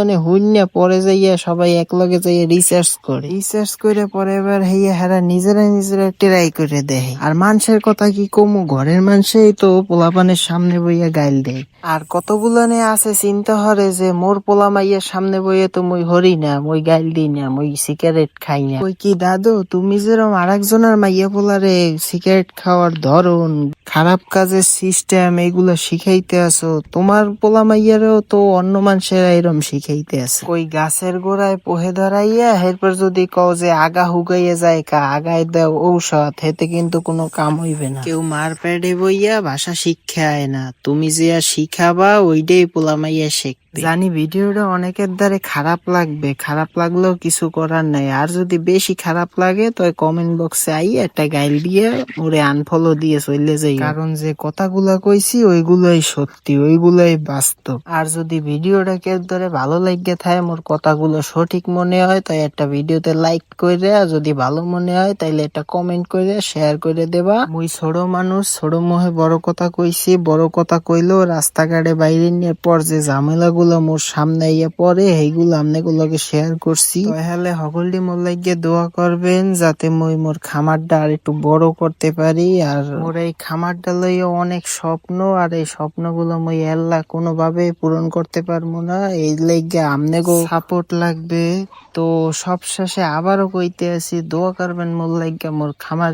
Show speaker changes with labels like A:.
A: মানে হুইন্যা পরে যাইয়া সবাই একলগে যাইয়া রিসার্চ করে পরে এবার হইয়া হারা নিজেরা ট্রাই করে দেয়। আর মানুষের কথা কি কমু, ঘরের মানুষই তো পোলাপানের সামনে বইয়া গাইল দেয়। আর কতগুলো নে আছে চিন্তা হরে যে মোর পোলা মাইয়ার সামনে বইয়ে তো মই হরি না, মই গাইল দিই না, মই সিগারেট খাই না। ওই কি দাদু, তুমি যেরকম আরেকজনের মাইয়া পোলারে সিগারেট খাওয়ার ধরন, খারাপ কাজের সিস্টেম এগুলা শিখাইতে আসো, তোমার পোলা মাইয়ারেও তো অন্য মানুষেরা এরম শিখাইতে আছে। ওই গাছের গোড়ায় পোহে ধরাইয়া এরপর যদি কও যে আগা হুগাইয়া যায় কা, আগায় দাও ঔষধ, হেতে কিন্তু কোনো কাম হইবে না। কেউ মার পেড়ে বইয়া ভাষা শিক্ষা আয় না, তুমি যে শিখাবা ওইটাই পোলা মাইয়া শিখবে। জানি ভিডিওটা অনেকের দ্বারে খারাপ লাগবে, খারাপ লাগলেও কিছু করার নাই। আর যদি বেশি খারাপ লাগে তো কমেন্ট বক্সে আই একটা গাইল দিয়ে ওরে আনফলো দিয়ে চলে যাই, কারণ যে কথাগুলা কইছি ওইগুলাই সত্যি, ওইগুলাই বাস্তব। আর যদি ভিডিওটা কেউ ধরে ভালো লাগে থাকে, মোর কথাগুলো সঠিক মনে হয়, তাই একটা ভিডিওতে লাইক করে, আর যদি ভালো মনে হয় তাইলে একটা কমেন্ট করে শেয়ার করে দেবা। মুই ছোট মানুষ, ছোট মোহে বড় কথা কইছি, বড় কথা কইলেও রাস্তাঘাটে বাইরে নিয়ে পর যে ঝামেলা গুলো মোর সামনে আইয়া পরে সেইগুলো আমনেগুলোকে শেয়ার করছি। তাহলে সকলটি মোর লাগিয়ে দোয়া করবেন যাতে মই মোর খামারটা আর একটু বড় করতে পারি। আর মোর এই খামারটা লইয়া অনেক স্বপ্ন, আর এই স্বপ্নগুলো মই আল্লাহ কোনোভাবে পূরণ করতে পারবো না, এই লাগিয়ে আমনেগো সাপোর্ট লাগবে। তো সব শেষে আবারও কইতে আছি, দোয়া করবেন মোর লাগিয়া মোর খামার